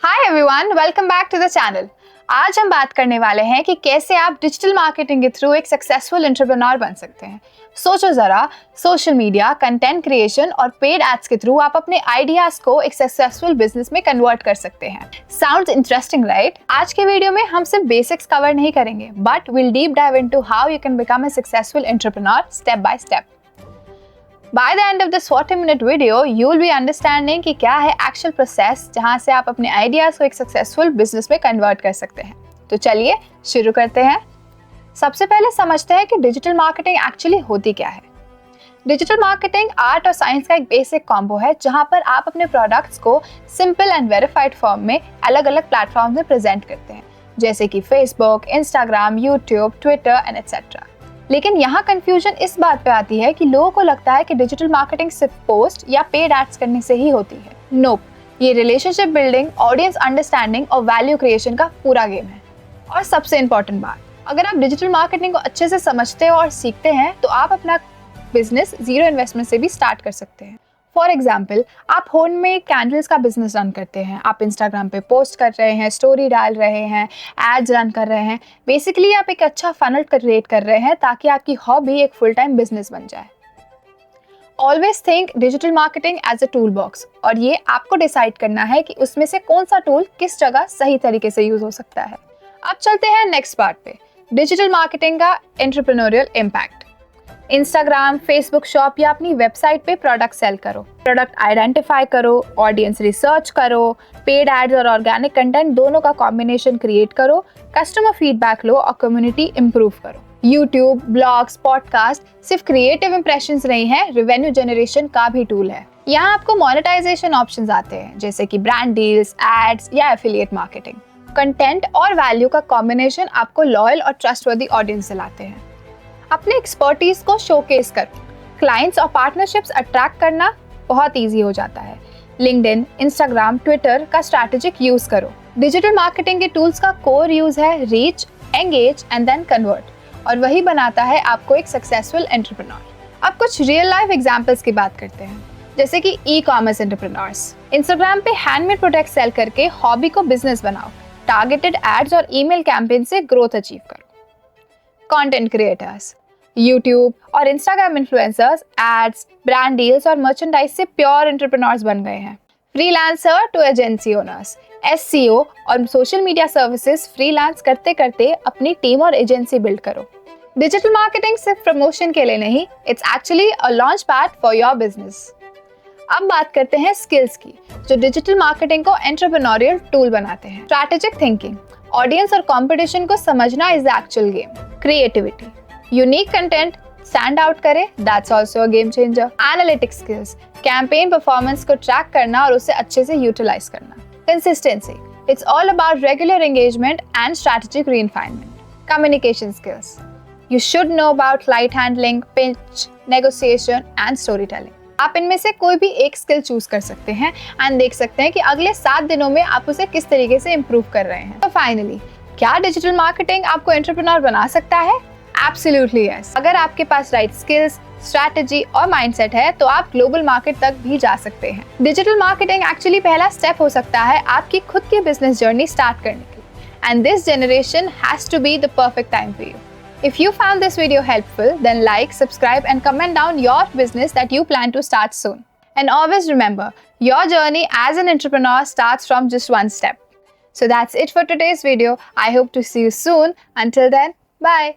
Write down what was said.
Hi everyone, welcome back to the channel. आज हम बात करने वाले हैं कि कैसे आप डिजिटल मार्केटिंग के थ्रू एक सक्सेसफुल एंटरप्रेन्योर बन सकते हैं। सोचो जरा, सोशल मीडिया, कंटेंट क्रिएशन और पेड एड्स के थ्रू आप अपने आइडियाज को एक सक्सेसफुल बिजनेस में कन्वर्ट कर सकते हैं। Sounds interesting, right? आज के वीडियो में हम सिर्फ बेसिक्स कवर नहीं करेंगे, but will deep dive into how you can become a successful entrepreneur step by step. By the end of this 40-minute video, you will be understanding कि क्या है एक्चुअल प्रोसेस जहाँ से आप अपने आइडियाज को एक सक्सेसफुल बिजनेस में कन्वर्ट कर सकते हैं। तो चलिए शुरू करते हैं। सबसे पहले समझते हैं कि डिजिटल मार्केटिंग एक्चुअली होती क्या है। डिजिटल मार्केटिंग आर्ट और साइंस का एक बेसिक कॉम्बो है जहाँ पर आप अपने प्रोडक्ट्स को सिंपल एंड वेरीफाइड फॉर्म में अलग अलग प्लेटफॉर्म में प्रेजेंट करते हैं, जैसे कि Facebook, Instagram, YouTube, Twitter and etcetera. लेकिन यहाँ कंफ्यूजन इस बात पे आती है कि लोगों को लगता है कि डिजिटल मार्केटिंग सिर्फ पोस्ट या पेड एड्स करने से ही होती है। नोप, ये रिलेशनशिप बिल्डिंग, ऑडियंस अंडरस्टैंडिंग और वैल्यू क्रिएशन का पूरा गेम है। और सबसे इम्पोर्टेंट बात, अगर आप डिजिटल मार्केटिंग को अच्छे से समझते हो और सीखते हैं तो आप अपना बिजनेस जीरो इन्वेस्टमेंट से भी स्टार्ट कर सकते हैं। फॉर एग्जाम्पल, आप होम में कैंडल्स का बिजनेस रन करते हैं, आप इंस्टाग्राम पे पोस्ट कर रहे हैं, स्टोरी डाल रहे हैं, एड्स रन कर रहे हैं। बेसिकली आप एक अच्छा फनल क्रिएट कर रहे हैं ताकि आपकी हॉबी एक फुल टाइम बिजनेस बन जाए। Always think digital marketing as a tool box, और ये आपको डिसाइड करना है कि उसमें से कौन सा टूल किस जगह सही तरीके से यूज हो सकता है। अब चलते हैं नेक्स्ट पार्ट पे, डिजिटल मार्केटिंग का entrepreneurial impact. Instagram, Facebook shop या अपनी वेबसाइट पे प्रोडक्ट सेल करो, प्रोडक्ट आइडेंटिफाई करो, ऑडियंस रिसर्च करो, पेड एड्स और ऑर्गेनिक कंटेंट दोनों का कॉम्बिनेशन क्रिएट करो, कस्टमर फीडबैक लो और कम्युनिटी इंप्रूव करो। यूट्यूब, ब्लॉग्स, पॉडकास्ट सिर्फ क्रिएटिव इंप्रेशंस नहीं है, रेवेन्यू जनरेशन का भी टूल है। यहाँ आपको मोनेटाइजेशन ऑप्शंस आते हैं, जैसे कि ब्रांड डील्स, एड्स या एफिलिएट मार्केटिंग। कंटेंट और वैल्यू का कॉम्बिनेशन आपको लॉयल और ट्रस्टवर्दी ऑडियंस दिलाते हैं। अपने एक्सपर्टीज को शोकेस करो, क्लाइंट्स और पार्टनरशिप्स अट्रैक्ट करना बहुत इजी हो जाता है। लिंक्डइन, इंस्टाग्राम, ट्विटर का स्ट्रैटेजिक यूज करो। डिजिटल मार्केटिंग के टूल्स का कोर यूज है reach, engage and then convert, और वही बनाता है आपको एक सक्सेसफुल एंटरप्रेन्योर। अब कुछ रियल लाइफ एग्जांपल्स की बात करते हैं, जैसे कि ई कॉमर्स एंटरप्रेन्योर्स। इंस्टाग्राम पे हैंडमेड प्रोडक्ट सेल करके हॉबी को बिजनेस बनाओ, टारगेटेड एड्स और ईमेल कैंपेन से ग्रोथ अचीव करो। कंटेंट क्रिएटर्स, यूट्यूब और Instagram influencers ads, brand deals और मर्चेंडाइज से प्योर एंटरप्रेन्योर्स बन गए हैं। Freelancer to agency owners, SEO और सोशल मीडिया सर्विसेज फ्रीलांस करते करते अपनी टीम और एजेंसी बिल्ड करो। डिजिटल मार्केटिंग सिर्फ प्रमोशन के लिए नहीं, it's actually a launch pad for your business. अब बात करते हैं स्किल्स की, जो डिजिटल मार्केटिंग को एंटरप्रेन्योरियल टूल बनाते हैं। स्ट्रैटेजिक थिंकिंग, ऑडियंस और कंपटीशन को समझना is the actual game. Creativity, unique content stand out करे, that's also a game changer. Analytic skills, campaign performance को ट्रैक करना और उसे अच्छे से यूटिलाइज करना। Consistency, it's all about regular engagement and strategic refinement. Communication skills, you should know about client handling, pitch, negotiation and story telling. आप इनमें से कोई भी एक स्किल चूज कर सकते हैं एंड देख सकते हैं कि अगले 7 दिनों में आप उसे किस तरीके से इम्प्रूव कर रहे हैं। तो फाइनली, क्या डिजिटल मार्केटिंग आपको एंटरप्रेन्योर बना सकता है? Absolutely yes. अगर आपके पास राइट स्किल्स, स्ट्रैटेजी और माइंडसेट है तो आप ग्लोबल मार्केट तक भी जा सकते हैं। डिजिटल मार्केटिंग एक्चुअली पहला स्टेप हो सकता है आपकी खुद की बिजनेस जर्नी स्टार्ट करने की, and this generation has to be the perfect time for you. If you found this video helpful, then like, subscribe and comment down your business that you plan to start soon. And always remember, your journey as an entrepreneur starts from just one step. So that's it for today's video. I hope to see you soon. Until then, bye.